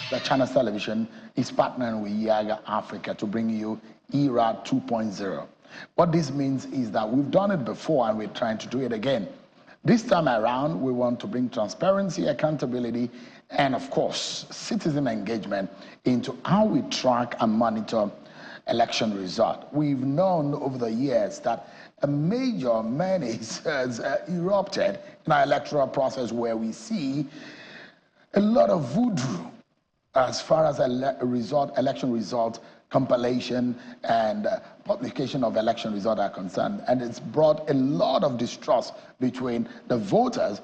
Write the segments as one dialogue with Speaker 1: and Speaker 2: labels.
Speaker 1: the Channels Television is partnering with Yiaga Africa to bring you ERAD 2.0. What this means is that we've done it before and we're trying to do it again. This time around, we want to bring transparency, accountability, and of course, citizen engagement into how we track and monitor election results. We've known over the years that a major menace has erupted in our electoral process where we see a lot of voodoo as far as election result compilation and publication of election results are concerned. And it's brought a lot of distrust between the voters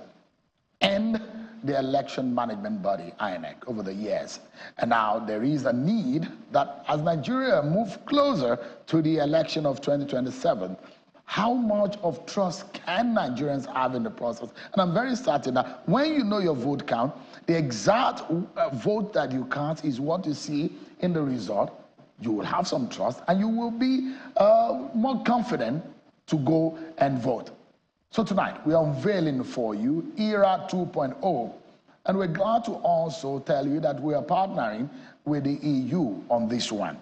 Speaker 1: and the election management body, INEC, over the years. And now there is a need that as Nigeria moves closer to the election of 2027, how much of trust can Nigerians have in the process? And I'm very certain that when you know your vote count, the exact vote that you cast is what you see in the result. You will have some trust and you will be more confident to go and vote. So tonight, we are unveiling for you ERAD 2.0, and we're glad to also tell you that we are partnering with the EU on this one.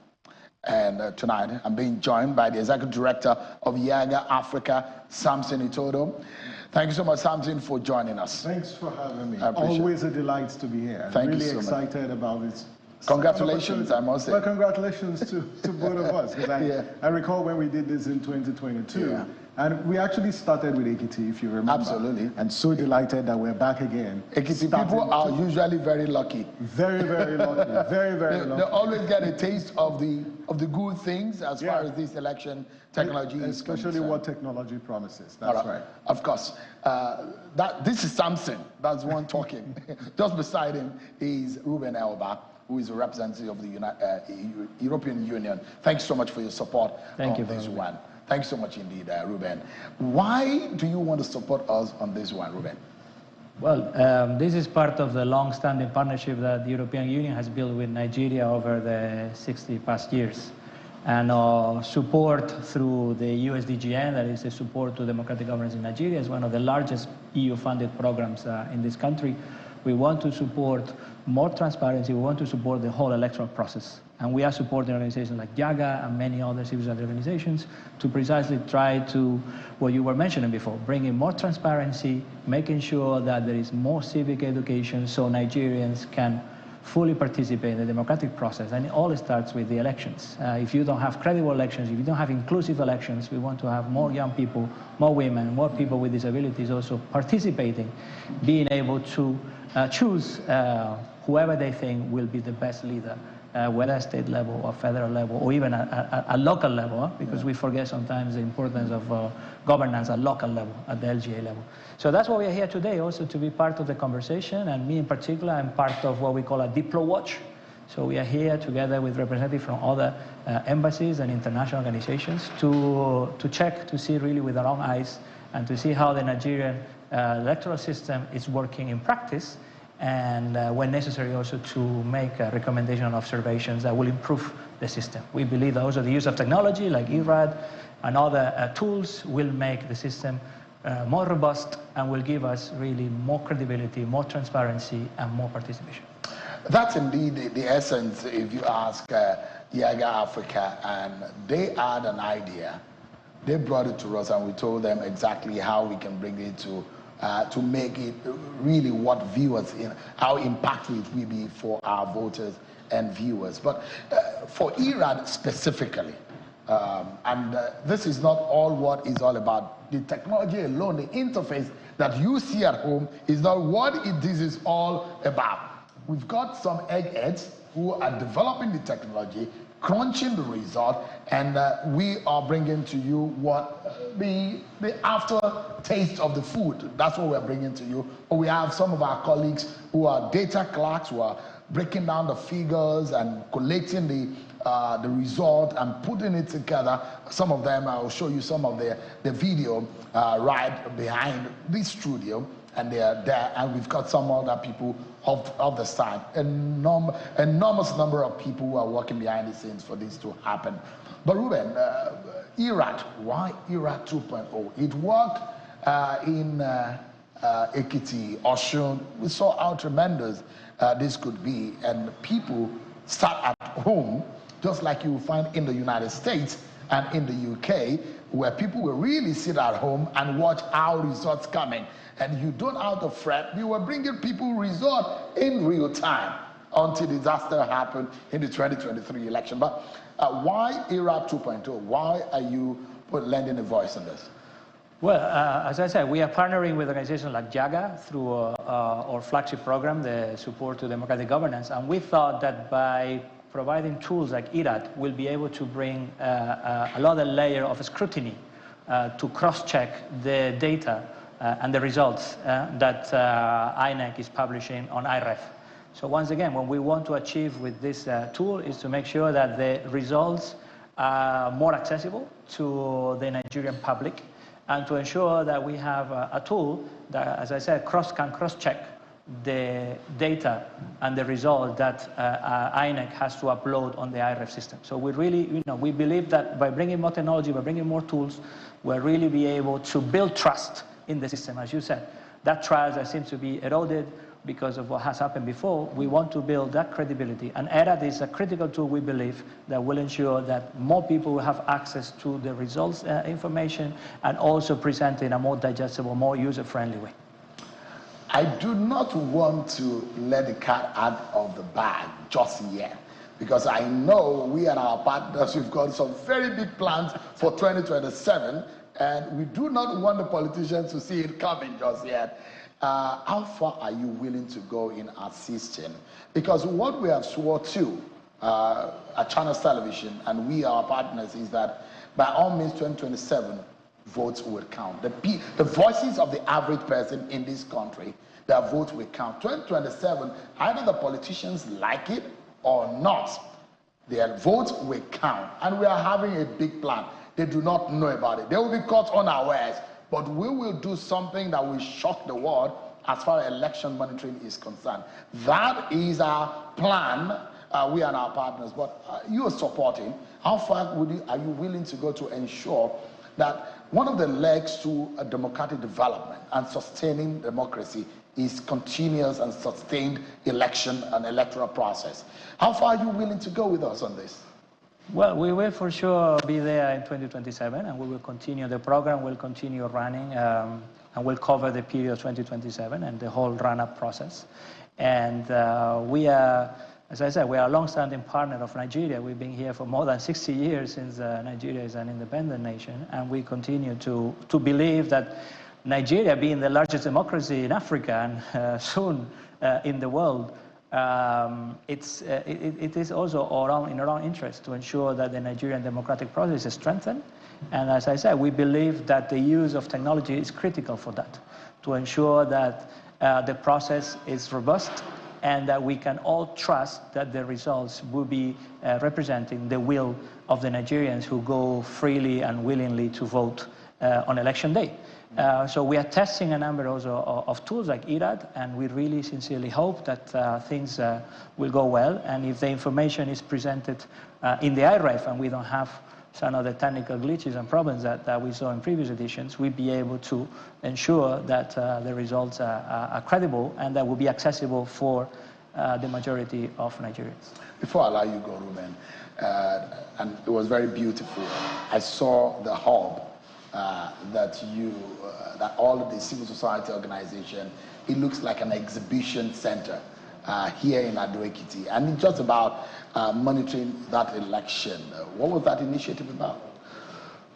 Speaker 1: And tonight, I'm being joined by the Executive Director of Yiaga Africa, Samson Itodo. Thank you so much, Samson, for joining us.
Speaker 2: Thanks for having me. Always a delight to be here.
Speaker 1: Thank
Speaker 2: I'm really
Speaker 1: you so
Speaker 2: excited about this.
Speaker 1: Congratulations, I must say.
Speaker 2: Well, congratulations to both of us, because I recall when we did this in 2022, and we actually started with Ekiti, if you remember.
Speaker 1: Absolutely.
Speaker 2: And so delighted that we're back again.
Speaker 1: Ekiti people are usually very lucky.
Speaker 2: Very, very lucky. Very, very lucky.
Speaker 1: They always get a taste of the good things as far as this election technology is concerned.
Speaker 2: Especially what technology promises. That's right.
Speaker 1: Of course. This is Samson. That's one talking. Just beside him is Ruben Elba, who is a representative of the European Union. Thanks so much for your support on this one. Thanks so much indeed, Ruben. Why do you want to support us on this one, Ruben?
Speaker 3: Well, this is part of the long-standing partnership that the European Union has built with Nigeria over the 60 past years. And support through the USDGN, that is the support to democratic governance in Nigeria, is one of the largest EU-funded programs in this country. We want to support more transparency. We want to support the whole electoral process. And we are supporting organizations like Yiaga and many other civil society organizations to precisely try to, what you were mentioning before, bring in more transparency, making sure that there is more civic education so Nigerians can fully participate in the democratic process. And it all starts with the elections. If you don't have credible elections, if you don't have inclusive elections, we want to have more young people, more women, more people with disabilities also participating, being able to choose whoever they think will be the best leader, whether at state level or federal level or even at local level, because we forget sometimes the importance of governance at local level, at the LGA level. So that's why we are here today, also to be part of the conversation, and me in particular, I'm part of what we call a Diplo Watch. So we are here together with representatives from other embassies and international organizations to check, to see really with our own eyes, and to see how the Nigerian electoral system is working in practice, and when necessary also to make a recommendation and observations that will improve the system. We believe that also the use of technology like ERAD and other tools will make the system more robust and will give us really more credibility, more transparency, and more participation.
Speaker 1: That's indeed the essence if you ask Yiaga Africa, and they had an idea. They brought it to us and we told them exactly how we can bring it to make it really what viewers, how impactful it will be for our voters and viewers. But for ERAD specifically, this is not all what it's all about. The technology alone, the interface that you see at home is not what this is all about. We've got some eggheads who are developing the technology, crunching the result, and we are bringing to you what the aftertaste of the food. That's what we're bringing to you. But we have some of our colleagues who are data clerks, who are breaking down the figures and collating the result and putting it together. Some of them, I'll show you some of the video right behind this studio, and they are there, and we've got some other people of the side. Enormous number of people who are working behind the scenes for this to happen. But Ruben, ERAD, why ERAD 2.0? It worked in Ekiti, Oshun. We saw how tremendous this could be, and people start at home, just like you will find in the United States and in the UK, where people will really sit at home and watch how results come in. And you don't have to fret. You were bringing people result in real time until disaster happened in the 2023 election. But why ERAD 2.0? Why are you lending a voice on this?
Speaker 3: Well, as I said, we are partnering with organizations like Yiaga through our flagship program, the Support to Democratic Governance. And we thought that by providing tools like ERAD, we'll be able to bring another layer of scrutiny to cross-check the data and the results that INEC is publishing on IREF. So once again, what we want to achieve with this tool is to make sure that the results are more accessible to the Nigerian public, and to ensure that we have a tool that, as I said, can cross-check the data and the result that INEC has to upload on the IREF system. So we really, we believe that by bringing more technology, by bringing more tools, we'll really be able to build trust in the system. As you said, that trust that seems to be eroded because of what has happened before. We want to build that credibility, and ERAD is a critical tool, we believe, that will ensure that more people will have access to the results information, and also present in a more digestible, more user-friendly way.
Speaker 1: I do not want to let the cat out of the bag just yet, because I know we and our partners, we've got some very big plans for 2027, and we do not want the politicians to see it coming just yet. How far are you willing to go in assisting? Because what we have sworn to at Channels Television, and we, our partners, is that by all means 2027 votes will count. The voices of the average person in this country, their vote will count. 2027, either the politicians like it or not, their votes will count. And we are having a big plan. They do not know about it. They will be caught unawares. But we will do something that will shock the world as far as election monitoring is concerned. That is our plan, we and our partners. But you are supporting. How far are you willing to go to ensure that one of the legs to a democratic development and sustaining democracy is continuous and sustained election and electoral process? How far are you willing to go with us on this?
Speaker 3: Well, we will for sure be there in 2027, and we will continue. The program will continue running, and will cover the period of 2027 and the whole run-up process. And we are, as I said, we are a long-standing partner of Nigeria. We've been here for more than 60 years since Nigeria is an independent nation, and we continue to believe that Nigeria, being the largest democracy in Africa and soon in the world, it is also in our own interest to ensure that the Nigerian democratic process is strengthened. And as I said, we believe that the use of technology is critical for that, to ensure that the process is robust and that we can all trust that the results will be representing the will of the Nigerians who go freely and willingly to vote on election day. So we are testing a number also of tools like ERAD, and we really sincerely hope that things will go well. And if the information is presented in the IREF and we don't have some of the technical glitches and problems that we saw in previous editions, we'll be able to ensure that the results are credible and that will be accessible for the majority of Nigerians.
Speaker 1: Before I allow you to go, Ruben, and it was very beautiful, I saw the hub that all of the civil society organization, it looks like an exhibition center here in Ekiti, and it's just about monitoring that election. What was that initiative about?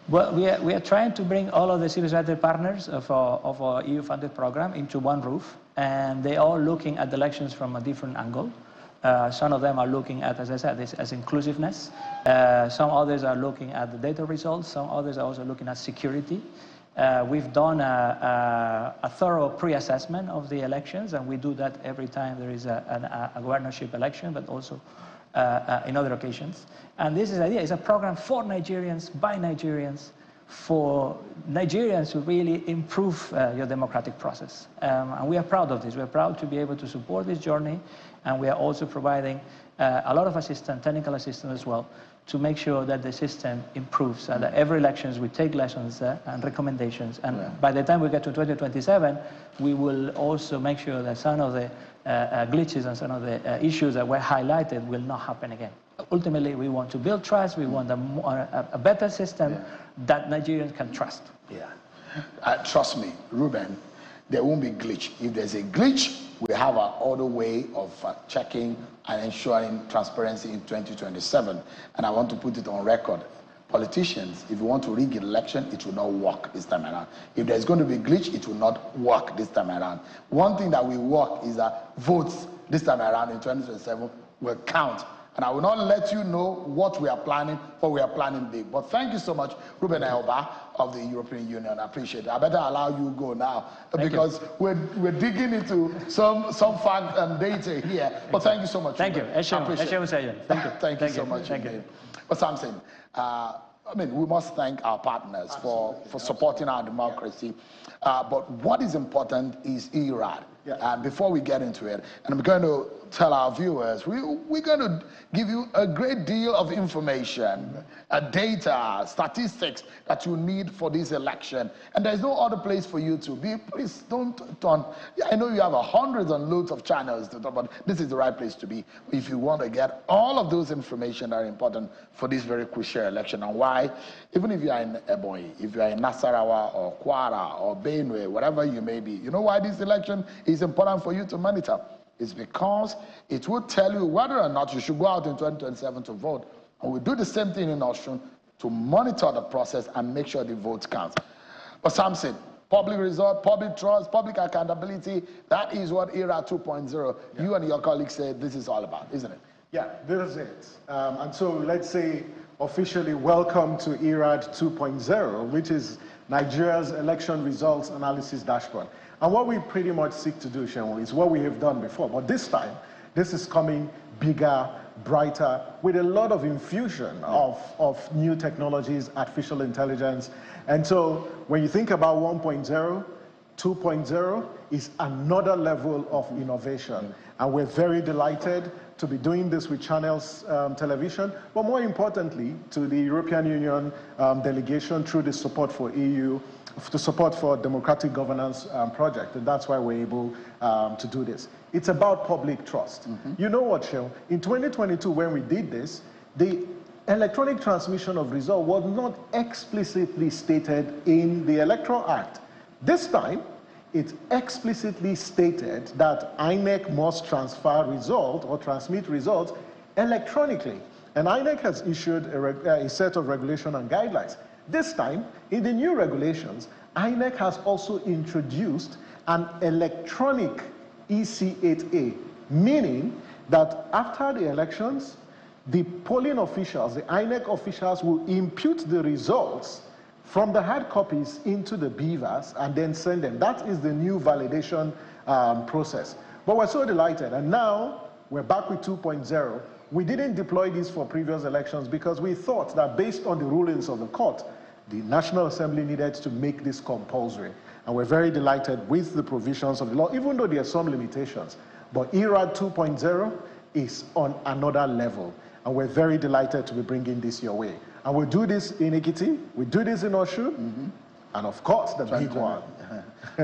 Speaker 3: Well, we are trying to bring all of the civil society partners of our EU-funded program into one roof, and they are looking at the elections from a different angle. Some of them are looking at, as I said, this as inclusiveness. Some others are looking at the data results. Some others are also looking at security. We've done a thorough pre-assessment of the elections, and we do that every time there is a governorship election, but also in other occasions. And this is the idea. It's a program for Nigerians, by Nigerians, for Nigerians to really improve your democratic process. And we are proud of this. We are proud to be able to support this journey, and we are also providing a lot of assistance, technical assistance as well, to make sure that the system improves and that every elections we take lessons and recommendations. And by the time we get to 2027, we will also make sure that some of the glitches and some of the issues that were highlighted will not happen again. Ultimately, we want to build trust. We want a better system that Nigerians can trust.
Speaker 1: Yeah. Trust me, Ruben, there won't be glitch. If there's a glitch, we have our other way of checking and ensuring transparency in 2027. And I want to put it on record. Politicians, if you want to rig an election, it will not work this time around. If there's going to be glitch, it will not work this time around. One thing that will work is that votes this time around in 2027 will count. And I will not let you know what we are planning, but we are planning big. But thank you so much, Ruben Elba of the European Union. I appreciate it. I better allow you go now because we're digging into some fact and data here. But thank you so much.
Speaker 3: Thank
Speaker 1: Ruben.
Speaker 3: you.
Speaker 1: Thank you so much.
Speaker 3: Thank you.
Speaker 1: But Samson, we must thank our partners for supporting our democracy. But what is important is ERAD. And before we get into it, and I'm going to tell our viewers, we're going to give you a great deal of information, data, statistics that you need for this election. And there's no other place for you to be. Please don't turn. I know you have hundreds and loads of channels to talk about. This is the right place to be if you want to get all of those information that are important for this very crucial election. And why, even if you are in Ebonyi, if you are in Nasarawa or Kwara or Benue, whatever you may be, you know why this election is important for you to monitor? It's because it will tell you whether or not you should go out in 2027 to vote. And we do the same thing in Osun to monitor the process and make sure the votes count. But Samson, public result, public trust, public accountability, that is what ERAD 2.0, you and your colleagues said this is all about, isn't it?
Speaker 2: Yeah, this is it. And so let's say officially welcome to ERAD 2.0, which is Nigeria's election results analysis dashboard. And what we pretty much seek to do, Shenwo, is what we have done before. But this time, this is coming bigger, brighter, with a lot of infusion of new technologies, artificial intelligence. And so when you think about 1.0, 2.0 is another level of innovation. And we're very delighted to be doing this with Channels Television, but more importantly, to the European Union delegation through the support for EU, to support for democratic governance project, and that's why we're able to do this. It's about public trust. You know what, Shell? In 2022, when we did this, the electronic transmission of result was not explicitly stated in the Electoral Act. This time, it's explicitly stated that INEC must transfer result or transmit results electronically. And INEC has issued a set of regulation and guidelines. This time, in the new regulations, INEC has also introduced an electronic EC8A, meaning that after the elections, the polling officials, the INEC officials will impute the results from the hard copies into the beavers and then send them. That is the new validation process. But we're so delighted, and now we're back with 2.0. We didn't deploy this for previous elections because we thought that based on the rulings of the court, the National Assembly needed to make this compulsory. And we're very delighted with the provisions of the law, even though there are some limitations. But ERAD 2.0 is on another level. And we're very delighted to be bringing this your way. And we'll do this in Ekiti, we do this in Osun, and of course the big one.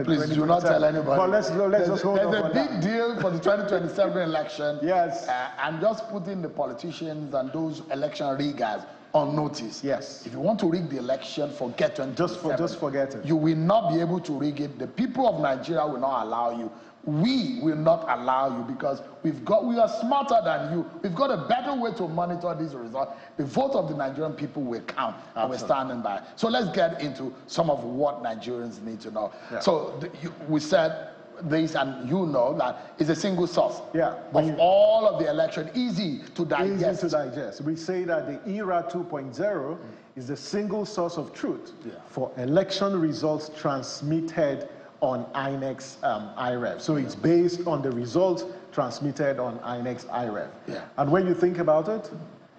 Speaker 1: Please do not tell anybody.
Speaker 2: But let's just hold on.
Speaker 1: There's a big deal for the 2027 election.
Speaker 2: Yes.
Speaker 1: I'm just putting the politicians and those election riggers on notice.
Speaker 2: Yes.
Speaker 1: If you want to rig the election, forget 2027.
Speaker 2: Just forget it.
Speaker 1: You will not be able to rig it. The people of Nigeria will not allow you. We will not allow you because we are smarter than you. We've got a better way to monitor these results. The vote of the Nigerian people will count, and we're standing by. So let's get into some of what Nigerians need to know. Yeah. So we said this, and you know that it's a single source of all of the election, easy to digest.
Speaker 2: Easy to digest. We say that the ERAD 2.0 is the single source of truth for election results transmitted on INEC's IREV. So it's based on the results transmitted on INEC's IREV. Yeah. And when you think about it,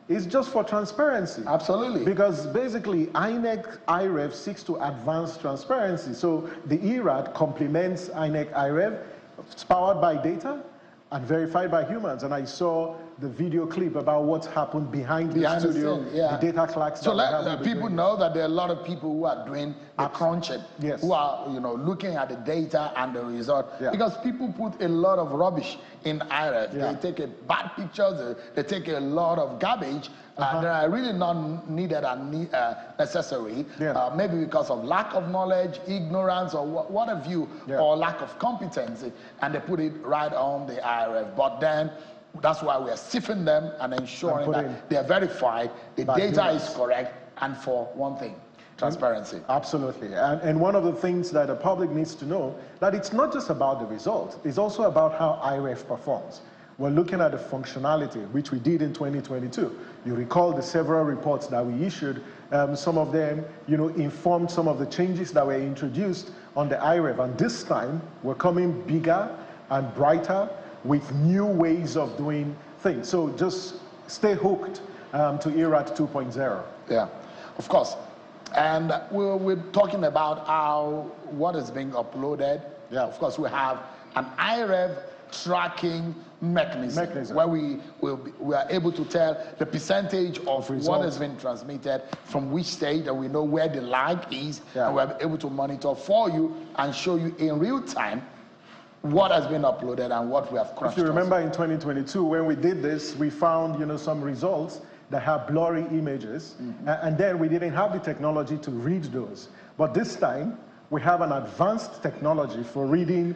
Speaker 2: is just for transparency.
Speaker 1: Absolutely.
Speaker 2: Because basically, IREV seeks to advance transparency. So the ERAD complements IREV. It's powered by data and verified by humans. And I saw the video clip about what's happened behind the studio, the data clerks.
Speaker 1: So let people know that there are a lot of people who are doing the crunching, who are looking at the data and the result. Because people put a lot of rubbish in IREF. They take bad pictures, they take a lot of garbage that are really not needed and necessary, maybe because of lack of knowledge, ignorance, or what have you, or lack of competency, and they put it right on the IRF. But then that's why we are sifting them and ensuring that they are verified, the data is correct, and for one thing, transparency.
Speaker 2: Absolutely. And one of the things that the public needs to know, that it's not just about the result, it's also about how IREF performs. We're looking at the functionality, which we did in 2022. You recall the several reports that we issued. Some of them, informed some of the changes that were introduced on the IREF. And this time, we're coming bigger and brighter with new ways of doing things. So just stay hooked to ERAD 2.0.
Speaker 1: Yeah, of course. And we're talking about what is being uploaded. Yeah, of course, we have an IREV tracking mechanism where we are able to tell the percentage of what has been transmitted from which state, and we know where the lag is, and we're able to monitor for you and show you in real time what has been uploaded and what we have crunched.
Speaker 2: If you remember in 2022, when we did this, we found some results that have blurry images, and then we didn't have the technology to read those. But this time, we have an advanced technology for reading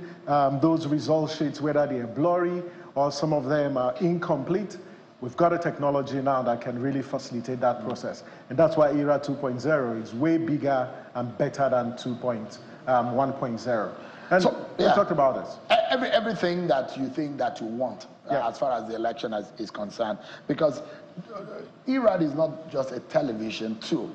Speaker 2: those result sheets, whether they are blurry or some of them are incomplete. We've got a technology now that can really facilitate that process. And that's why ERAD 2.0 is way bigger and better than 1.0. And so, we talked about this.
Speaker 1: Everything that you think that you want as far as the election is concerned, because ERAD is not just a television tool.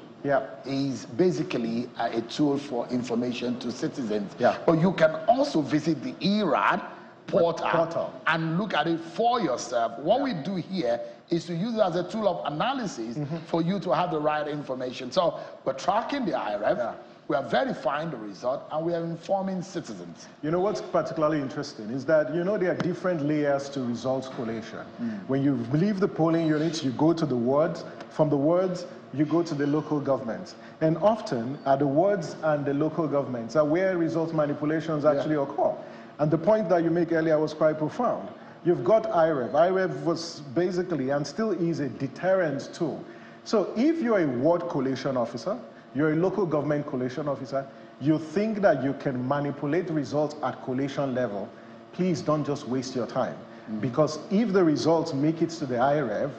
Speaker 1: It's basically a tool for information to citizens. But you can also visit the ERAD portal and look at it for yourself. What we do here is to use it as a tool of analysis for you to have the right information. So we're tracking the IRF. We are verifying the result, and we are informing citizens.
Speaker 2: What's particularly interesting is that, there are different layers to results collation. When you leave the polling units, you go to the wards. From the wards, you go to the local governments. And often, the wards and the local governments are where result manipulations actually occur. And the point that you make earlier was quite profound. You've got IREV. IREV was basically, and still is, a deterrent tool. So if you're a ward collation officer, you're a local government collation officer, you think that you can manipulate results at collation level, please don't just waste your time. Because if the results make it to the IREV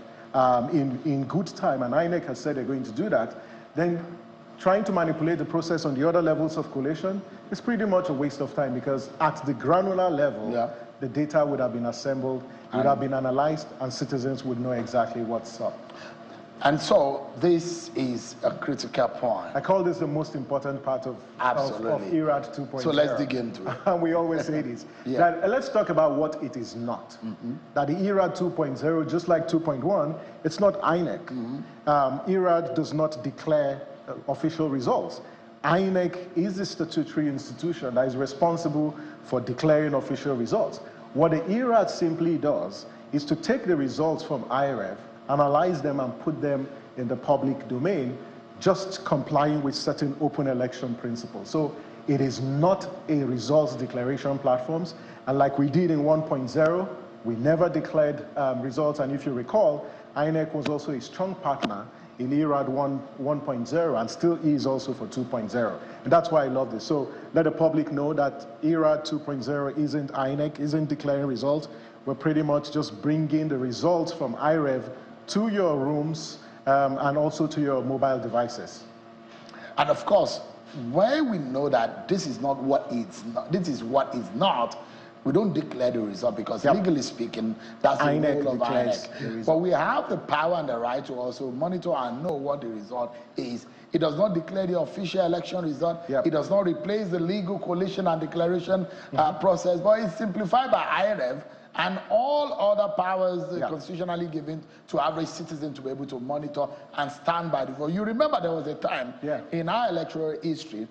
Speaker 2: in good time, and INEC has said they're going to do that, then trying to manipulate the process on the other levels of collation is pretty much a waste of time, because at the granular level, the data would have been assembled, would have been analyzed, and citizens would know exactly what's up.
Speaker 1: And so this is a critical point.
Speaker 2: I call this the most important part of ERAD 2.0.
Speaker 1: So let's dig into it.
Speaker 2: And we always say this. That, let's talk about what it is not. That the ERAD 2.0, just like 2.1, it's not INEC. ERAD does not declare official results. INEC is the statutory institution that is responsible for declaring official results. What the ERAD simply does is to take the results from IREF, analyze them, and put them in the public domain, just complying with certain open election principles. So it is not a results declaration platforms. And like we did in 1.0, we never declared results. And if you recall, INEC was also a strong partner in ERAD 1.0 and still is also for 2.0. And that's why I love this. So let the public know that ERAD 2.0 isn't INEC, isn't declaring results. We're pretty much just bringing the results from IREV to your rooms and also to your mobile devices.
Speaker 1: And of course, where we know that this is not what it's not, this is what is not, we don't declare the result, because legally speaking, that's the role of INEC. But we have the power and the right to also monitor and know what the result is. It does not declare the official election result. It does not replace the legal collation and declaration process, but it's simplified by IREV and all other powers constitutionally given to average citizens to be able to monitor and stand by the vote. You remember there was a time in our electoral history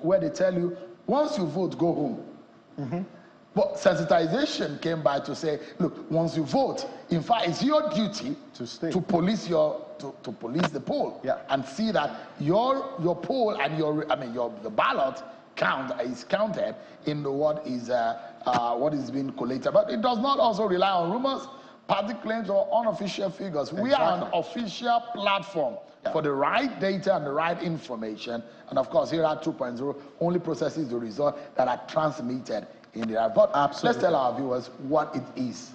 Speaker 1: where they tell you, once you vote, go home. But sensitization came by to say, look, once you vote, in fact, it's your duty to police to police the poll and see that your poll and the ballot count is counted in what is being collated. But it does not also rely on rumors, party claims, or unofficial figures. We are an official platform for the right data and the right information. And of course, ERAD 2.0 only processes the results that are transmitted in the ERAD. But let's tell our viewers what it is.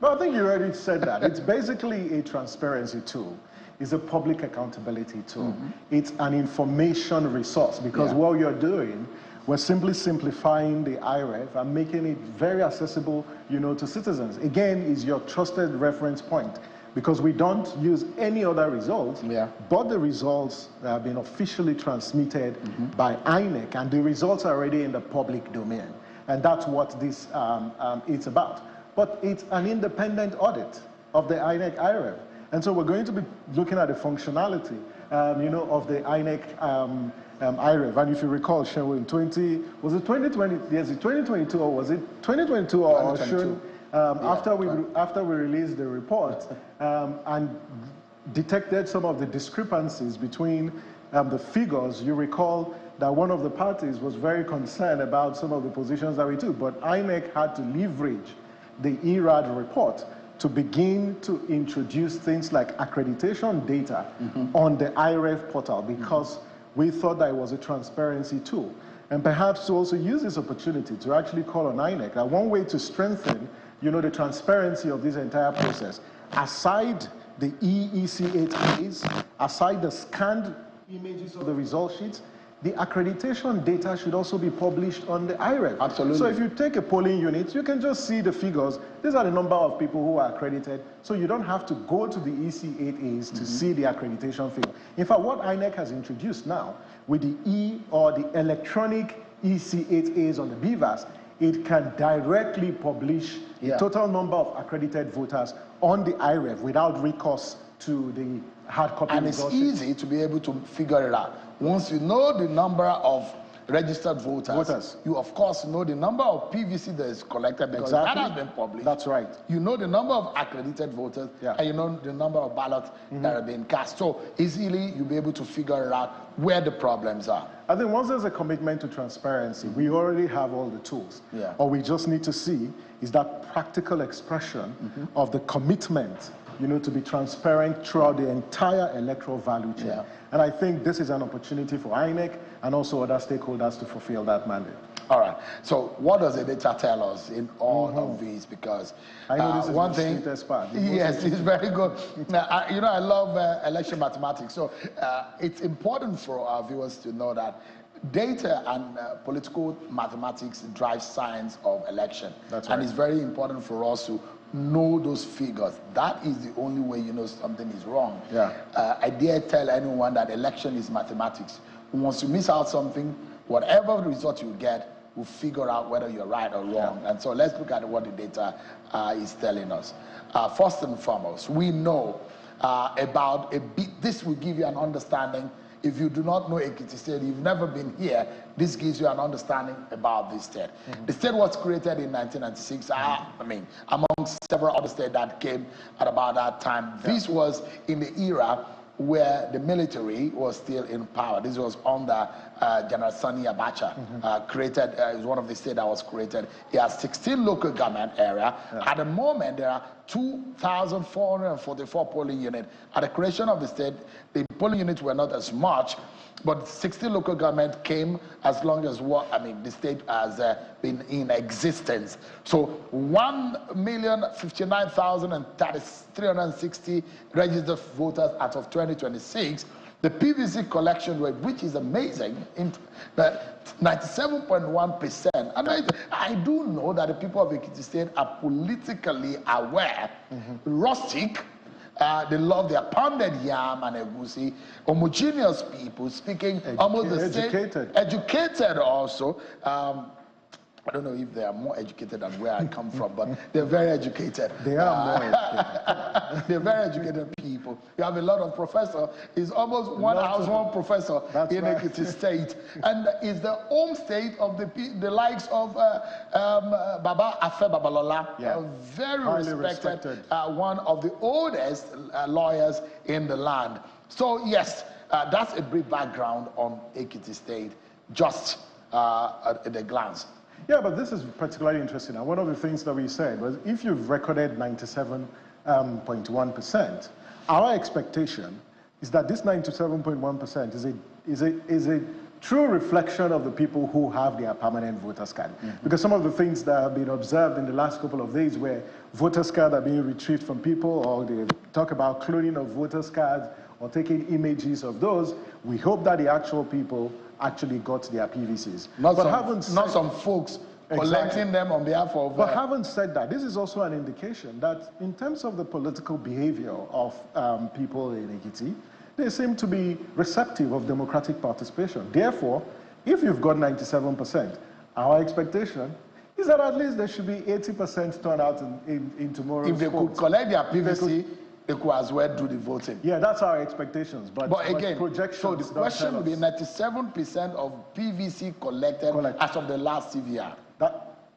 Speaker 2: Well, I think you already said that. It's basically a transparency tool. It's a public accountability tool. It's an information resource, because what you're doing, we're simply simplifying the IREF and making it very accessible, to citizens. Again, is your trusted reference point, because we don't use any other results, but the results that have been officially transmitted by INEC, and the results are already in the public domain. And that's what this it's about. But it's an independent audit of the INEC IREF. And so we're going to be looking at the functionality, of the INEC IREF. And if you recall, Sherwin, was it 2020? Yes, 2022, or was it 2022 or 2022. After we released the report and detected some of the discrepancies between the figures, you recall that one of the parties was very concerned about some of the positions that we took, but INEC had to leverage the ERAD report to begin to introduce things like accreditation data on the IREF portal, because we thought that it was a transparency tool. And perhaps to also use this opportunity to actually call on INEC, that one way to strengthen, the transparency of this entire process, aside the EEC8As, aside the scanned images of the result sheets, the accreditation data should also be published on the IREF.
Speaker 1: Absolutely.
Speaker 2: So if you take a polling unit, you can just see the figures. These are the number of people who are accredited. So you don't have to go to the EC8As to see the accreditation figure. In fact, what INEC has introduced now with the the electronic EC8As on the BVAS, it can directly publish the total number of accredited voters on the IREF without recourse to the hard copy.
Speaker 1: And it's easy to be able to figure it out. Once you know the number of registered voters, you of course know the number of PVC that is collected, because that has been published.
Speaker 2: That's right.
Speaker 1: You know the number of accredited voters, and you know the number of ballots that are being cast. So easily you'll be able to figure out where the problems are.
Speaker 2: I think once there's a commitment to transparency, we already have all the tools. All we just need to see is that practical expression of the commitment, to be transparent throughout the entire electoral value chain. And I think this is an opportunity for INEC and also other stakeholders to fulfill that mandate.
Speaker 1: All right. So what does the data tell us in all of these? Because
Speaker 2: I know this is
Speaker 1: one thing,
Speaker 2: part.
Speaker 1: Yes, it's very good. I love election mathematics. So it's important for our viewers to know that data and political mathematics drive science of election.
Speaker 2: That's right.
Speaker 1: And it's very important for us to know those figures. That is the only way you know something is wrong. I dare tell anyone that election is mathematics. Once you miss out something, whatever result you get, we'll figure out whether you're right or wrong. And so let's look at what the data is telling us. First and foremost, we know about this will give you an understanding. If you do not know Ekiti State, you've never been here, this gives you an understanding about this state. The state was created in 1996, among several other states that came at about that time. This was in the era where the military was still in power. This was under General Sani Abacha, created, it was one of the states that was created. It has 16 local government area. At the moment, there are 2,444 polling units. At the creation of the state, the polling units were not as much, but 16 local government came as long as the state has been in existence. So 1,059,360 registered voters out of 2026. The PVC collection rate, which is amazing, 97.1%. And I do know that the people of Ekiti State are politically aware, rustic. They love their pounded yam and egusi, homogeneous people speaking almost the same, educated also. I don't know if they are more educated than where I come from, but they're very educated.
Speaker 2: They are more educated.
Speaker 1: They're very educated people. You have a lot of professors. It's almost one house, one professor in Ekiti State. And it's the home state of the likes of Baba Afe Babalola, very respected. One of the oldest lawyers in the land. So yes, that's a brief background on Ekiti State, just at a glance.
Speaker 2: Yeah, but this is particularly interesting. And one of the things that we said was if you've recorded 97.1%, our expectation is that this 97.1% is a true reflection of the people who have their permanent voters card. Because some of the things that have been observed in the last couple of days where voters cards are being retrieved from people, or they talk about cloning of voters cards or taking images of those, we hope that the actual people actually got their PVCs.
Speaker 1: Not some folks collecting them on behalf of...
Speaker 2: But having said that, this is also an indication that in terms of the political behavior of people in Ekiti, they seem to be receptive of democratic participation. Therefore, if you've got 97%, our expectation is that at least there should be 80% turnout in tomorrow's
Speaker 1: If they could collect their PVC, they could as well do the voting.
Speaker 2: Yeah, that's our expectations. But
Speaker 1: again,
Speaker 2: projections,
Speaker 1: so the question will be 97% of PVC collected as of the last CVR.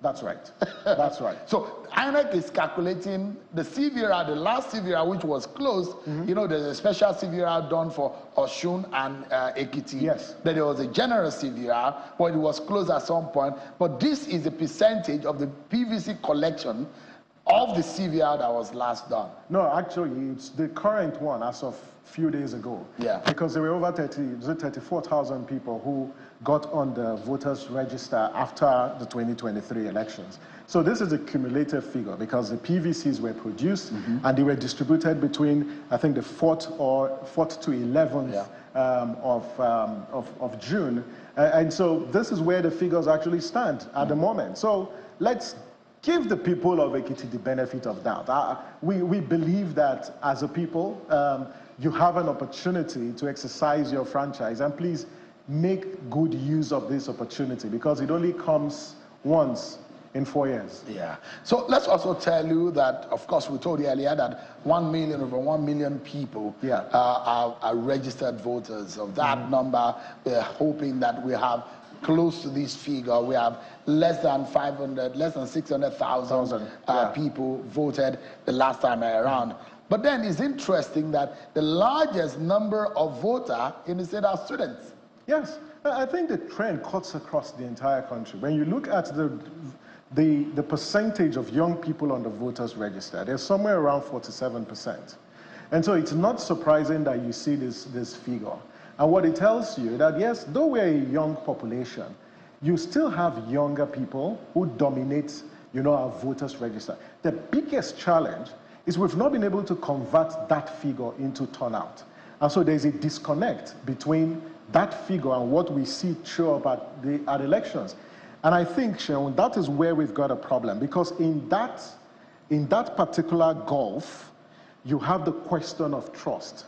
Speaker 2: That's right. That's right.
Speaker 1: So INEC is calculating the CVR, the last CVR, which was closed. You know, there's a special CVR done for Osun and Ekiti.
Speaker 2: Yes.
Speaker 1: Then there was a general CVR, but it was closed at some point. But this is the percentage of the PVC collection of the CVR that was last done.
Speaker 2: No, actually, it's the current one as of a few days ago.
Speaker 1: Yeah.
Speaker 2: Because there were over 34,000 people who got on the voters register after the 2023 elections. So this is a cumulative figure because the PVCs were produced and they were distributed between, I think, the 4th to 11th of June. And so this is where the figures actually stand at the moment. So let's give the people of Ekiti the benefit of doubt. We believe that as a people, you have an opportunity to exercise your franchise, and please make good use of this opportunity because it only comes once in 4 years.
Speaker 1: Yeah. So let's also tell you that, of course, we told you earlier that over 1 million people are registered voters. Of that number, we're hoping that we have close to this figure. We have less than 600,000 people voted the last time around. But then it's interesting that the largest number of voters in the state are students.
Speaker 2: Yes, I think the trend cuts across the entire country. When you look at the percentage of young people on the voters register, they're somewhere around 47%. And so it's not surprising that you see this figure. And what it tells you that, yes, though we're a young population, you still have younger people who dominate, our voters register. The biggest challenge is we've not been able to convert that figure into turnout. And so there's a disconnect between that figure and what we see show up at elections. And I think, Shaun, that is where we've got a problem, because in that particular gulf, you have the question of trust.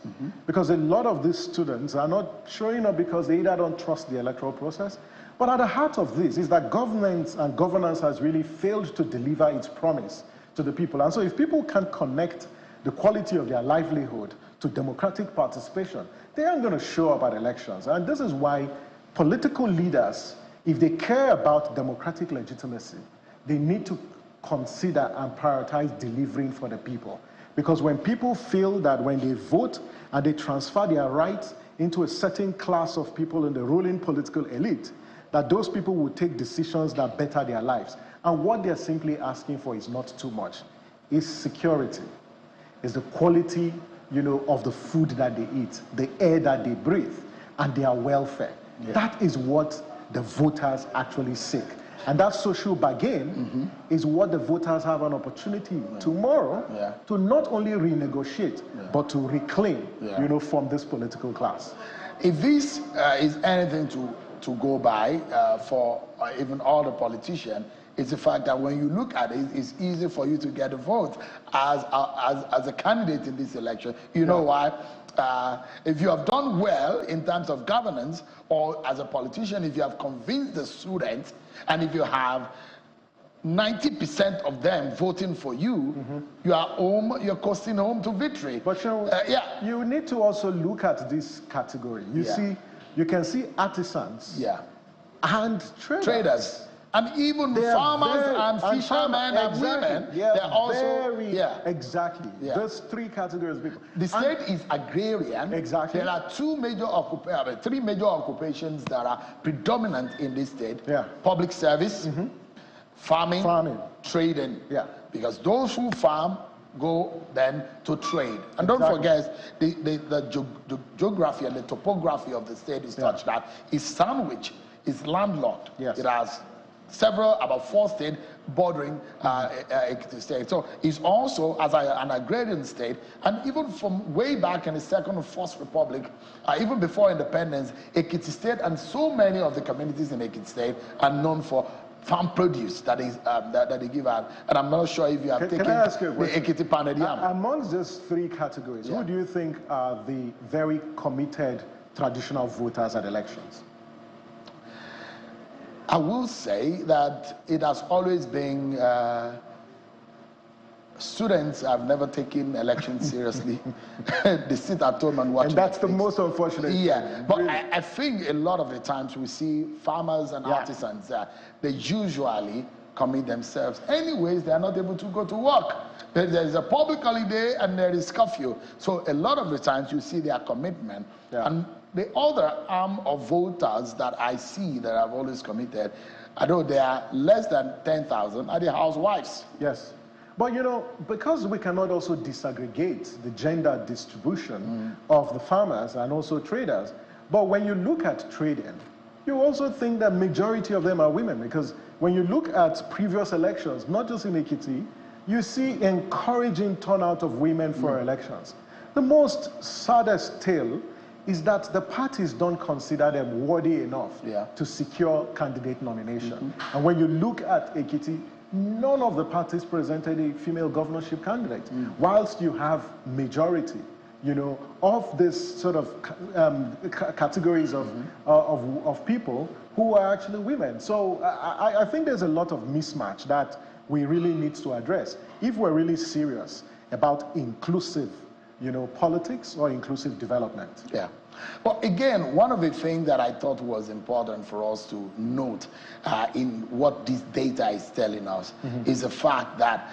Speaker 2: Because a lot of these students are not showing up because they either don't trust the electoral process, but at the heart of this is that government and governance has really failed to deliver its promise to the people. And so if people can't connect the quality of their livelihood to democratic participation, they aren't going to show up at elections. And this is why political leaders, if they care about democratic legitimacy, they need to consider and prioritize delivering for the people. Because when people feel that when they vote and they transfer their rights into a certain class of people in the ruling political elite, that those people will take decisions that better their lives. And what they're simply asking for is not too much. It's security. It's the quality, of the food that they eat, the air that they breathe, and their welfare. Yeah. That is what the voters actually seek. And that social bargain is what the voters have an opportunity tomorrow to not only renegotiate, but to reclaim, from this political class.
Speaker 1: If this is anything to go by for even all the politicians, it's the fact that when you look at it, it's easy for you to get a vote as a candidate in this election. You know why? If you have done well in terms of governance, or as a politician, if you have convinced the students And if you have 90% of them voting for you, you are home, you're coasting home to victory.
Speaker 2: But you need to also look at this category. You can see artisans and traders.
Speaker 1: And even farmers and fishermen and women, they're also
Speaker 2: exactly. Those three categories of people.
Speaker 1: The state is agrarian.
Speaker 2: Exactly.
Speaker 1: There are three major occupations that are predominant in this state. Public service, farming, trading. Because those who farm go then to trade. And don't forget, the geography and the topography of the state is such that it's sandwiched, it's landlocked. It has about 4 states bordering Ekiti state. So it's also as an agrarian state, and even from way back in the Second and First Republic, even before independence, Ekiti state and so many of the communities in Ekiti state are known for farm produce that they give out. And I'm not sure if you have taken the Ekiti pounded yam.
Speaker 2: Amongst those three categories, who do you think are the very committed traditional voters at elections?
Speaker 1: I will say that it has always been students have never taken elections seriously. They sit at home and watch.
Speaker 2: And that's the most unfortunate thing.
Speaker 1: But really. I think a lot of the times we see farmers and artisans, they usually commit themselves. Anyways, they are not able to go to work. There is a public holiday and there is curfew. So a lot of the times you see their commitment. And the other arm of voters that I see that have always committed, I know there are less than 10,000 are the housewives.
Speaker 2: Yes. But you know, because we cannot also disaggregate the gender distribution of the farmers and also traders, but when you look at trading, you also think that majority of them are women, because when you look at previous elections, not just in Ekiti, you see encouraging turnout of women for elections. The most saddest tale is that the parties don't consider them worthy enough to secure candidate nomination. And when you look at Ekiti, none of the parties presented a female governorship candidate, whilst you have majority, you know, of this sort of categories of people who are actually women. So I think there's a lot of mismatch that we really need to address if we're really serious about inclusive, you know, politics or inclusive development.
Speaker 1: Well, again, one of the things that I thought was important for us to note in what this data is telling us is the fact that,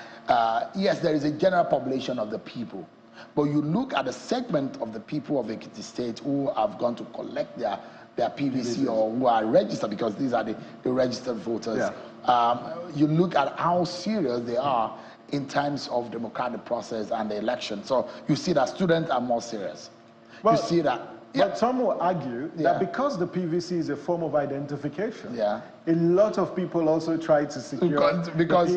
Speaker 1: yes, there is a general population of the people, but you look at a segment of the people of Ekiti State who have gone to collect their PVC or who are registered, because these are the registered voters. You look at how serious they are in terms of democratic process and the election. So you see that students are more serious.
Speaker 2: Well,
Speaker 1: you see that.
Speaker 2: But some will argue that because the PVC is a form of identification, a lot of people also try to secure
Speaker 1: because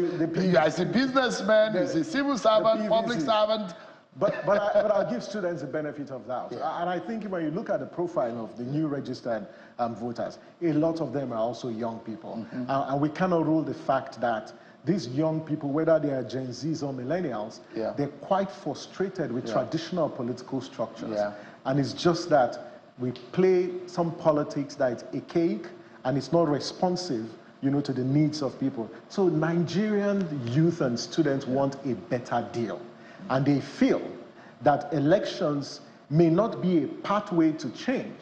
Speaker 1: as a businessman, as a civil servant, public servant.
Speaker 2: But I'll give students the benefit of that. And I think when you look at the profile of the new registered voters, a lot of them are also young people. And we cannot rule the fact that these young people, whether they are Gen Zs or millennials, they're quite frustrated with traditional political structures. And it's just that we play some politics that is archaic and it's not responsive, you know, to the needs of people. So Nigerian youth and students want a better deal. And they feel that elections may not be a pathway to change.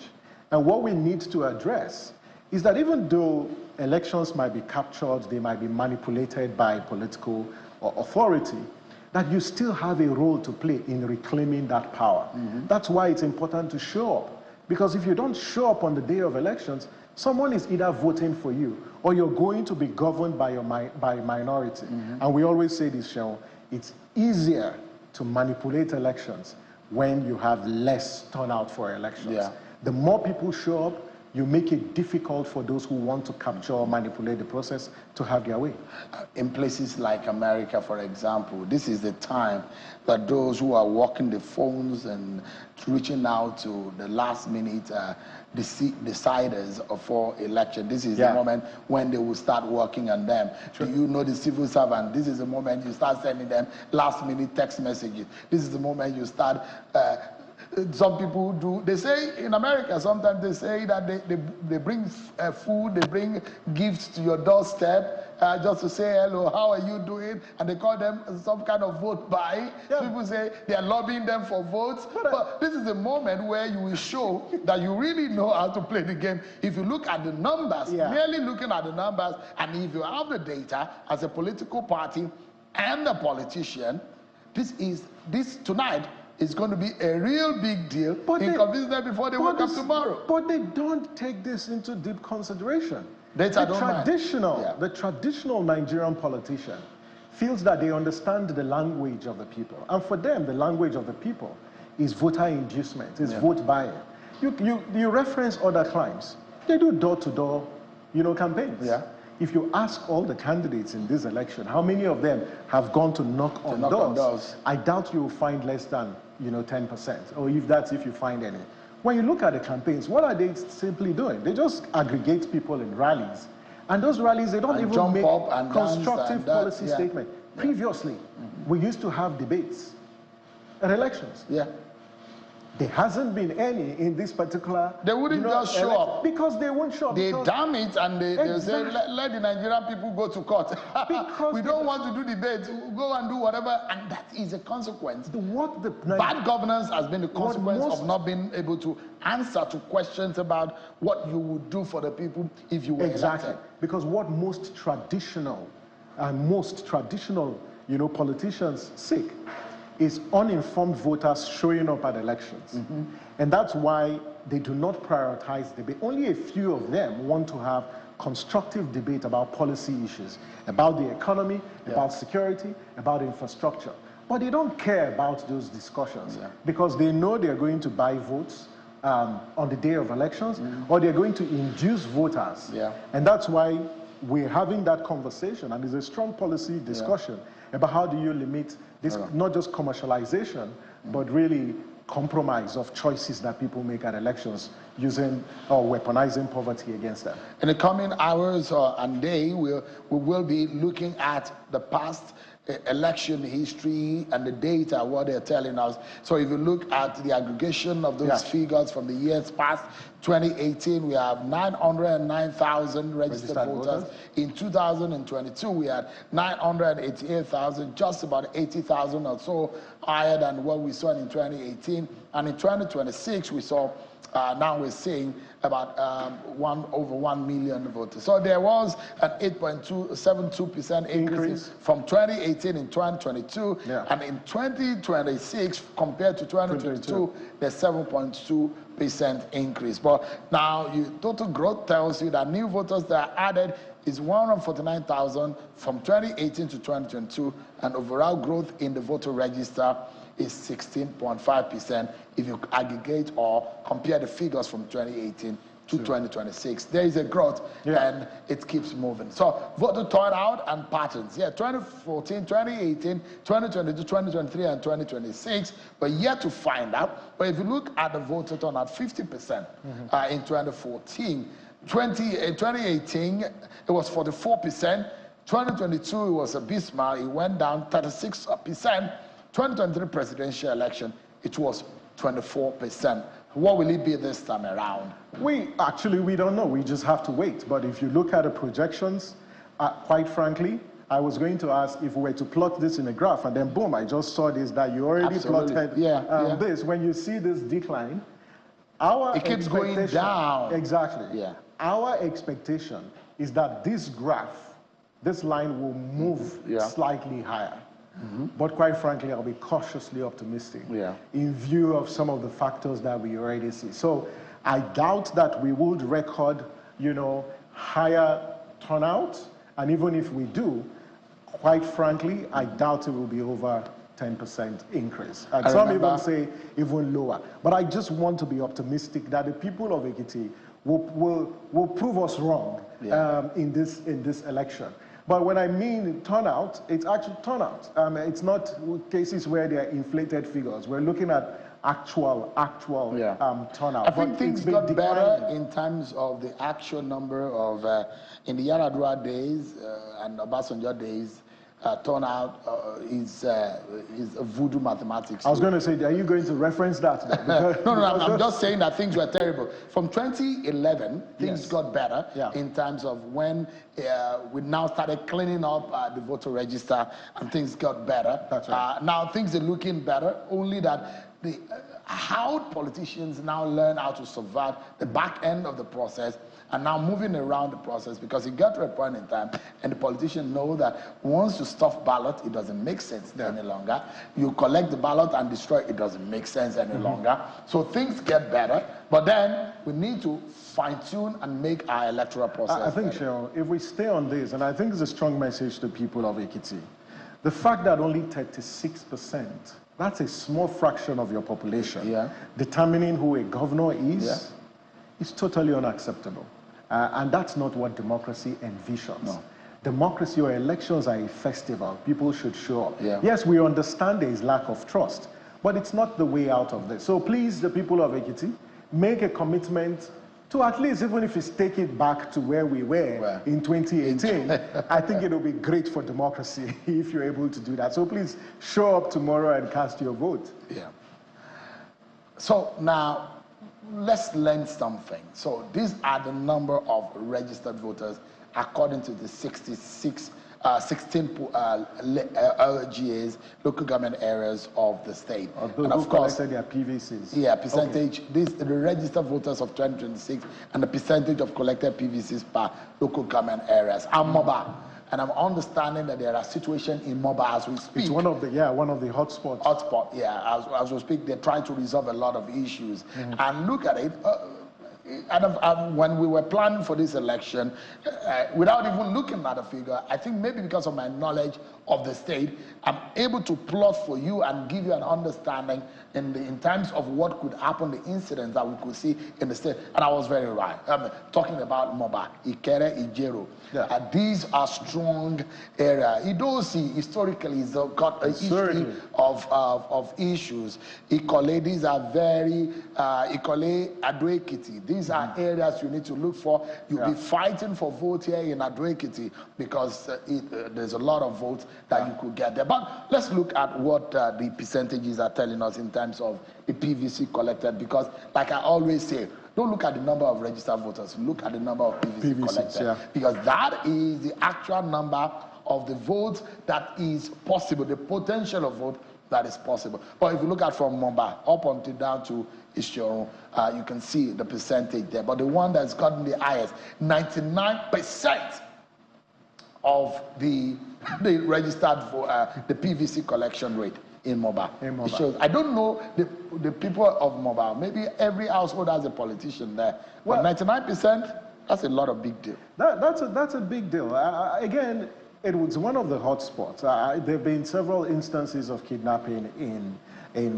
Speaker 2: And what we need to address is that even though elections might be captured, they might be manipulated by political authority, that you still have a role to play in reclaiming that power. That's why it's important to show up. Because if you don't show up on the day of elections, someone is either voting for you or you're going to be governed by minority. And we always say this, Sean, it's easier to manipulate elections when you have less turnout for elections. The more people show up, you make it difficult for those who want to capture or manipulate the process to have their way.
Speaker 1: In places like America, for example, this is the time that those who are working the phones and reaching out to the last minute deciders for election, this is the moment when they will start working on them. Do you know the civil servant? This is the moment you start sending them last minute text messages. This is the moment you start some people do. They say in America, sometimes they say that they bring food, they bring gifts to your doorstep just to say hello, how are you doing? And they call them some kind of vote buy.
Speaker 2: Yeah.
Speaker 1: So people say they are lobbying them for votes. But this is the moment where you will show that you really know how to play the game. If you look at the numbers, merely looking at the numbers, and if you have the data as a political party and a politician, this tonight is going to be a real big deal in convincing them before they wake up tomorrow.
Speaker 2: But they don't take this into deep consideration. The traditional Nigerian politician feels that they understand the language of the people. And for them, the language of the people is voter inducement, is vote buying. You reference other climes. They do door-to-door, campaigns. Yeah. If you ask all the candidates in this election, how many of them have gone to knock on doors? I doubt you'll find less than 10%, or if you find any. When you look at the campaigns, what are they simply doing? They just aggregate people in rallies. And those rallies, they don't even make constructive policy statement. Previously, we used to have debates at elections. Yeah. There hasn't been any in this particular.
Speaker 1: They wouldn't just show up.
Speaker 2: Because they won't show up.
Speaker 1: They damn it and they say, let the Nigerian people go to court. We don't want to do debates. Go and do whatever. And that is a consequence. Bad governance has been the consequence of not being able to answer to questions about what you would do for the people if you were elected.
Speaker 2: Because what most traditional politicians seek is uninformed voters showing up at elections. And that's why they do not prioritize debate. Only a few of them want to have constructive debate about policy issues, about the economy, about security, about infrastructure. But they don't care about those discussions because they know they're going to buy votes on the day of elections, or they're going to induce voters. And that's why we're having that conversation, and there's a strong policy discussion about how do you limit this, not just commercialization, but really compromise of choices that people make at elections using or weaponizing poverty against them.
Speaker 1: In the coming hours and day, we will be looking at the past election history and the data, what they're telling us. So if you look at the aggregation of those figures from the years past, 2018, we have 909,000 registered voters. In 2022, we had 988,000, just about 80,000 or so higher than what we saw in 2018. And in 2026, we saw, now we're seeing about over 1 million voters. So there was an 8.72% increase from 2018 in 2022, and in 2026 compared to 2022, there's 7.2% increase. But now total growth tells you that new voters that are added is 149,000 from 2018 to 2022, and overall growth in the voter register is 16.5% if you aggregate or compare the figures from 2018 to 2026. There is a growth and it keeps moving. So voter turnout and patterns. 2014, 2018, 2022, 2023, and 2026, but yet to find out. But if you look at the voter turnout, 50% in 2014. 2018, it was 44%. 2022, it was abysmal. It went down 36%. 2023 presidential election, it was 24%. What will it be this time around?
Speaker 2: We don't know. We just have to wait. But if you look at the projections, quite frankly, I was going to ask if we were to plot this in a graph, and then boom, I just saw this, that you already plotted this. When you see this decline,
Speaker 1: it keeps going down.
Speaker 2: Exactly. Our expectation is that this graph, this line will move slightly higher. But quite frankly, I'll be cautiously optimistic in view of some of the factors that we already see. So I doubt that we would record, higher turnout. And even if we do, quite frankly, I doubt it will be over 10% increase. And some even say even lower. But I just want to be optimistic that the people of Ekiti will prove us wrong in this election. But when I mean turnout, it's actual turnout. It's not cases where there are inflated figures. We're looking at actual turnout.
Speaker 1: I think things got better in terms of the actual number of, in the ERAD days and Obasanjo days, turnout is voodoo mathematics.
Speaker 2: I was going to say, are you going to reference that?
Speaker 1: No, I'm just saying that things were terrible. From 2011, things got better in terms of when we now started cleaning up the voter register and things got better.
Speaker 2: That's right.
Speaker 1: Now things are looking better, only that how politicians now learn how to subvert the back end of the process and now moving around the process, because it got to a point in time and the politicians know that once you stuff ballot, it doesn't make sense any longer. You collect the ballot and destroy it, doesn't make sense any longer. So things get better, but then we need to fine-tune and make our electoral process
Speaker 2: I think,
Speaker 1: better.
Speaker 2: Cheryl, if we stay on this, and I think it's a strong message to people of Ekiti, the fact that only 36%, that's a small fraction of your population, determining who a governor is totally unacceptable. And that's not what democracy envisions.
Speaker 1: No.
Speaker 2: Democracy or elections are a festival. People should show up.
Speaker 1: Yeah.
Speaker 2: Yes, we understand there is lack of trust, but it's not the way out of this. So please, the people of Ekiti, make a commitment to at least, even if it's take it back to where we were in 2018, I think it'll be great for democracy if you're able to do that. So please show up tomorrow and cast your vote.
Speaker 1: Yeah. So now, let's learn something. So these are the number of registered voters according to the 16 LGAs, local government areas of the state.
Speaker 2: And of course, their PVCs.
Speaker 1: Yeah, percentage. Okay. The registered voters of 2026 and the percentage of collected PVCs per local government areas. I'm mobile. And I'm understanding that there are situations in Moba as we speak.
Speaker 2: It's one of the hotspots.
Speaker 1: Hotspot, yeah. As we speak, they're trying to resolve a lot of issues. And look at it. When we were planning for this election, without even looking at the figure, I think maybe because of my knowledge of the state, I'm able to plot for you and give you an understanding in terms of what could happen, the incidents that we could see in the state. And I was very right. Talking about Moba, Ikere, Ijero. These are strong areas. Idosi historically has got a history of issues. Ikole, these are very, Ikole, Ado-Ekiti. These are areas you need to look for. You'll be fighting for vote here in Ado-Ekiti because there's a lot of votes that you could get there. But let's look at what the percentages are telling us in terms of the PVC collected, because like I always say, don't look at the number of registered voters, look at the number of PVC collected. Because that is the actual number of the votes that is possible, the potential of vote that is possible. But if you look at from Mumbai up until down to Ishiorun, you can see the percentage there. But the one that's gotten the highest, 99% of the registered for the PVC collection rate in Mobile. It shows. I don't know the people of Mobile. Maybe every household has a politician there. Well, but 99%, that's a lot of big deal.
Speaker 2: That's a big deal. Again, it was one of the hotspots. There have been several instances of kidnapping in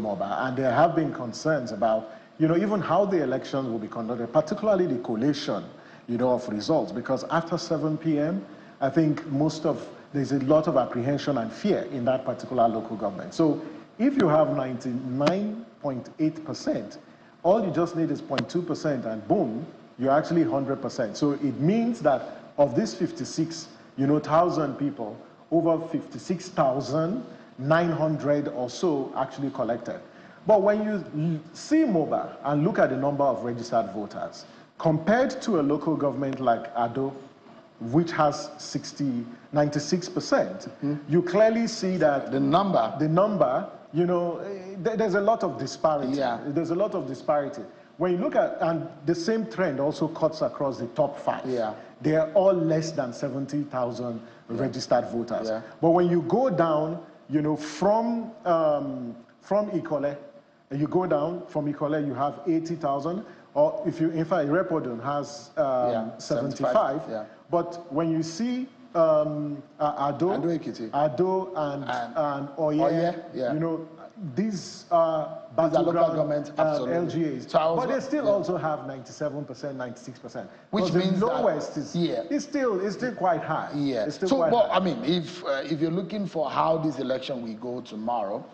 Speaker 2: Mobile, and there have been concerns about, even how the elections will be conducted, particularly the collation, of results, because after 7 p.m., I think there's a lot of apprehension and fear in that particular local government. So if you have 99.8%, all you just need is 0.2% and boom, you're actually 100%. So it means that of these 56,000 people, over 56,900 or so actually collected. But when you see MOBA and look at the number of registered voters, compared to a local government like Ado, which has 96%, you clearly see that the number, there's a lot of disparity. There's a lot of disparity. When you look at, and the same trend also cuts across the top 5. They are all less than 70,000 registered voters. But when you go down, from Ikole, you go down from Ikole, you have 80,000. Or if you, in fact, Repodon has 75. But when you see Ado and Oye, these are local government LGAs. But they still also have 97%, 96%.
Speaker 1: Which means
Speaker 2: the lowest is still quite high.
Speaker 1: I mean, if you're looking for how this election will go tomorrow,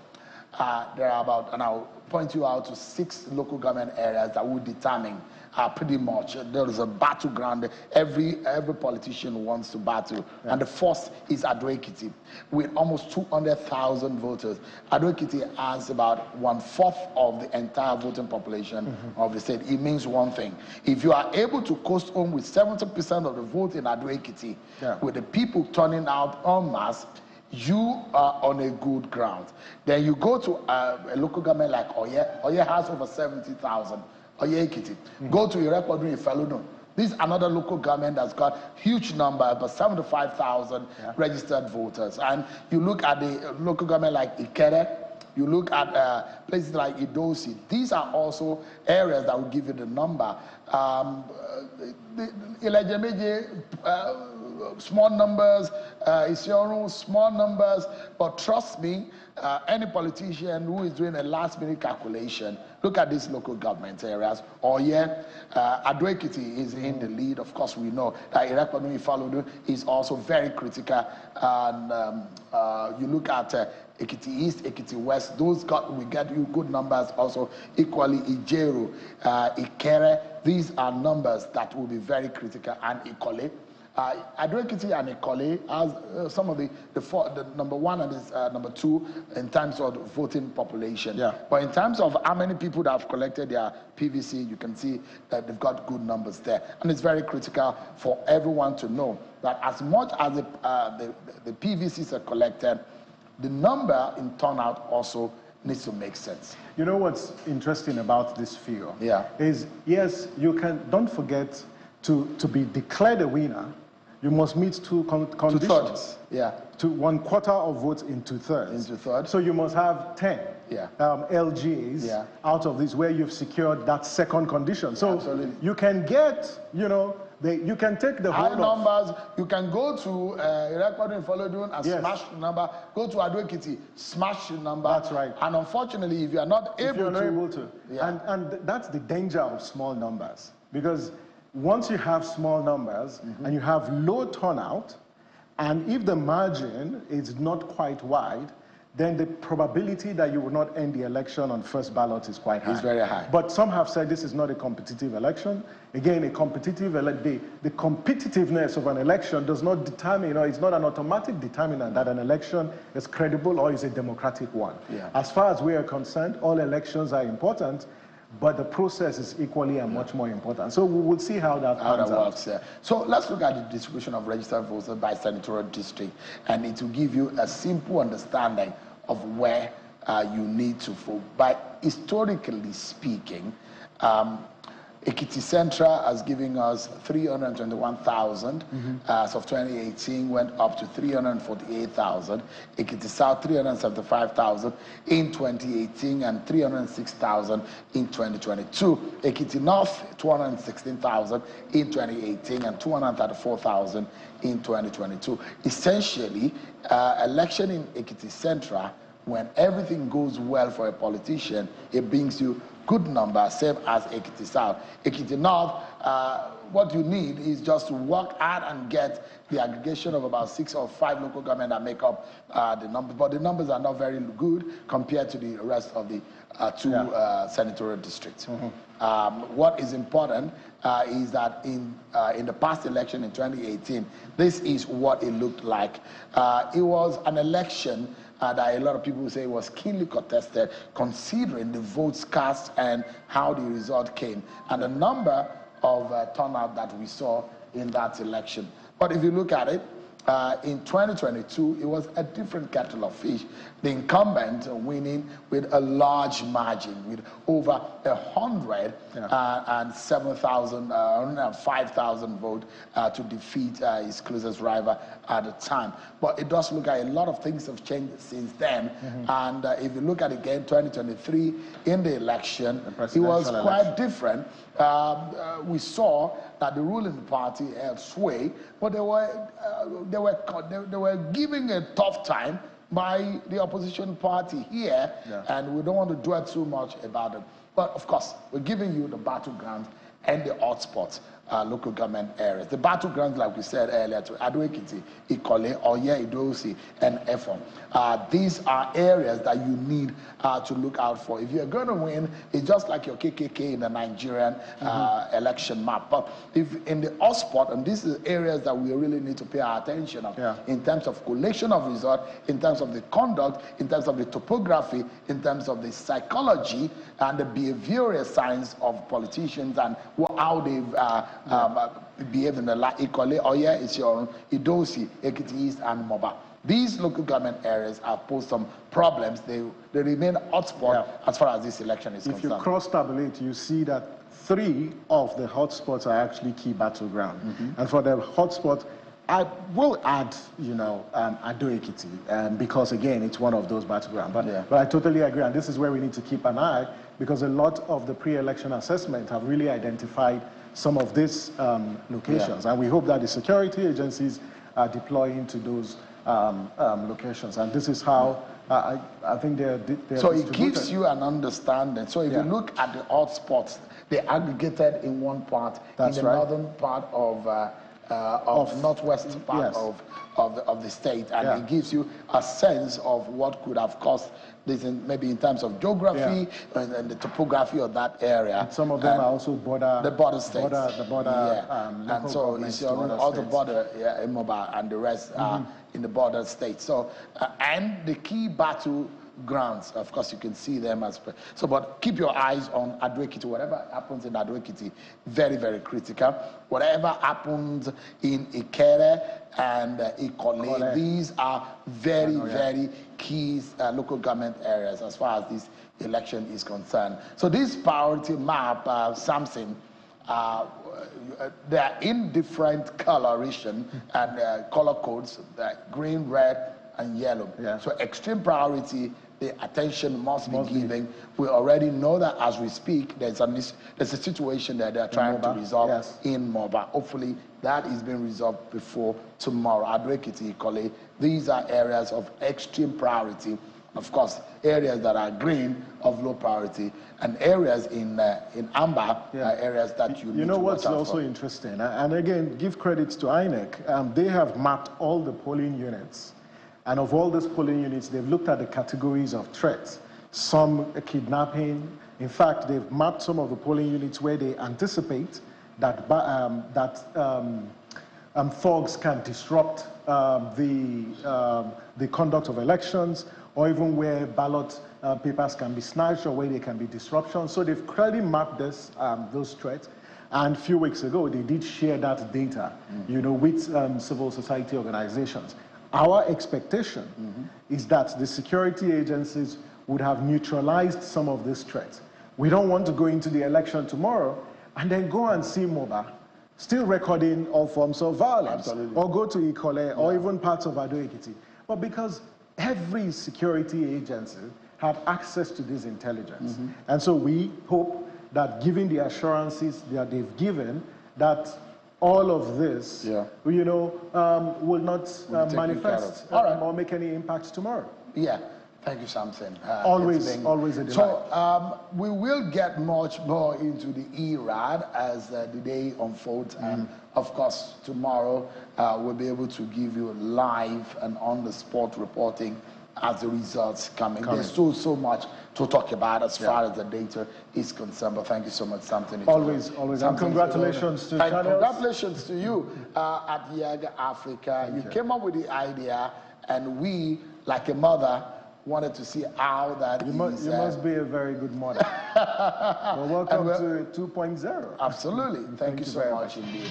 Speaker 1: there are about, and I'll point you out to 6 local government areas that will determine are pretty much, there is a battleground. Every politician wants to battle. And the first is Ekiti, with almost 200,000 voters. Ekiti has about 1/4 of the entire voting population of the state. It means one thing. If you are able to coast home with 70% of the vote in Ekiti, with the people turning out en masse, you are on a good ground. Then you go to a local government like Oye. Oye has over 70,000. Oye Ekiti. Go to ERAD. This is another local government that's got huge number, about 75,000 registered voters. And you look at the local government like Ikere, you look at places like Idosi. These are also areas that will give you the number. Small numbers, Isionu, small numbers, but trust me, any politician who is doing a last-minute calculation, look at these local government areas. Ekiti is in the lead. Of course, we know that ERAD is also very critical. And you look at Ekiti East, Ekiti West, those we get you good numbers also. Equally, Ijeru, Ikere, these are numbers that will be very critical. And Ikole. Ekiti and Ekole has some of the number one and number two in terms of voting population. But in terms of how many people that have collected their PVC, you can see that they've got good numbers there. And it's very critical for everyone to know that as much as the PVCs are collected, the number in turnout also needs to make sense.
Speaker 2: You know what's interesting about this figure? Is yes, you don't forget to be declared a winner. You must meet two conditions.
Speaker 1: 2/3.
Speaker 2: To 1/4 of votes in 2/3. So you must have 10 LGAs out of this where you've secured that second condition. So you can get, you can take the whole
Speaker 1: numbers. You can go to ERAD and smash the number. Go to Ekiti, smash the number.
Speaker 2: That's right.
Speaker 1: And unfortunately, if you are not able to,
Speaker 2: and that's the danger of small numbers, because once you have small numbers and you have low turnout, and if the margin is not quite wide, then the probability that you will not end the election on first ballot is quite high.
Speaker 1: It's very high.
Speaker 2: But some have said this is not a competitive election. Again, the competitiveness of an election does not determine, it's not an automatic determinant that an election is credible or is a democratic one. As far as we are concerned, all elections are important, but the process is equally and much more important. So we will see how that
Speaker 1: works. So let's look at the distribution of registered voters by senatorial district, and it will give you a simple understanding of where you need to vote. By historically speaking, Ekiti Central has given us 321,000. As of 2018, went up to 348,000. Ekiti South, 375,000 in 2018, and 306,000 in 2022. Ekiti North, 216,000 in 2018, and 234,000 in 2022. Essentially, election in Ekiti Central, when everything goes well for a politician, it brings you good number, same as Ekiti South. Ekiti North, what you need is just to work hard and get the aggregation of about 6 or 5 local government that make up the number. But the numbers are not very good compared to the rest of the two senatorial districts. What is important is that in the past election in 2018, this is what it looked like. It was an election that a lot of people say was keenly contested, considering the votes cast and how the result came, and the number of turnout that we saw in that election. But if you look at it, in 2022, it was a different kettle of fish. The incumbent winning with a large margin, with over 105,000 votes to defeat his closest rival at the time. But it does look like a lot of things have changed since then. And if you look at again 2023 in the election, it was quite different. We saw that the ruling party held sway, but they were giving a tough time by the opposition party here, and we don't want to dwell too much about it. But of course, we're giving you the battleground and the hotspots. local government areas. The battlegrounds, like we said earlier, to Ekiti, Ikole, Oye, Idosi, and Efon. These are areas that you need to look out for. If you're going to win, it's just like your KKK in the Nigerian election map. But if in the hotspot, and these are areas that we really need to pay our attention on, in terms of collection of results, in terms of the conduct, in terms of the topography, in terms of the psychology and the behavioral science of politicians and how they've behave in the Ikole, Oye, it's your Idosi, Ekiti East, and Moba. These local government areas have posed some problems. They remain hotspot as far as this election is concerned.
Speaker 2: If you cross-tabulate, you see that 3 of the hotspots are actually key battleground. And for the hotspot, I will add, Ado Ekiti, because again, it's one of those battlegrounds. But I totally agree, and this is where we need to keep an eye, because a lot of the pre-election assessment have really identified some of these locations, and we hope that the security agencies are deploying to those locations, and this is how I think they're
Speaker 1: so it gives you an understanding. So if you look at the hotspots, they're aggregated in one part, in the northern part of northwest part of the state, and it gives you a sense of what could have caused this, maybe in terms of geography and the topography of that area.
Speaker 2: And some of them are also
Speaker 1: the border states.
Speaker 2: And
Speaker 1: so it's all the border, in Mobile, and the rest are in the border states. So and the key battlegrounds, of course, you can see them as so. But keep your eyes on Ado Ekiti. Whatever happens in Ado Ekiti, very, very critical. Whatever happens in Ikere and Ikole, these are very, very key local government areas as far as this election is concerned. So this priority map, Samson, they are in different coloration and color codes, green, red, and yellow. So extreme priority, the attention must be given. We already know that as we speak, there's a situation that they're trying to resolve in Moba. Hopefully that is being resolved before tomorrow. Ado Ekiti, Ikole, these are areas of extreme priority. Of course, areas that are green of low priority, and areas in amber are areas that you need to watch out for.
Speaker 2: You know what's also interesting, and again, give credit to INEC. They have mapped all the polling units. And of all these polling units, they've looked at the categories of threats. Some kidnapping. In fact, they've mapped some of the polling units where they anticipate that thugs can disrupt the conduct of elections, or even where ballot papers can be snatched, or where there can be disruption. So they've clearly mapped those threats. And a few weeks ago, they did share that data, with civil society organizations. Our expectation is that the security agencies would have neutralized some of these threats. We don't want to go into the election tomorrow and then go and see Moba still recording all forms of violence, or go to Ikole, or even parts of Ado Ekiti. But because every security agency have access to this intelligence, and so we hope that, given the assurances that they've given, that all of this, will not manifest or make any impact tomorrow.
Speaker 1: Thank you, Samson.
Speaker 2: Always a delight.
Speaker 1: So we will get much more into the ERAD as the day unfolds. And of course, tomorrow we'll be able to give you live and on-the-spot reporting as the results come in. There's so much to talk about as far as the data is concerned. But thank you so much, Samson.
Speaker 2: Always. And congratulations to Channels.
Speaker 1: Congratulations to you at Yiaga Africa. You came up with the idea, and we, like a mother, wanted to see how that
Speaker 2: you must be a very good mother. Well, welcome to 2.0.
Speaker 1: Absolutely. Thank you so much indeed.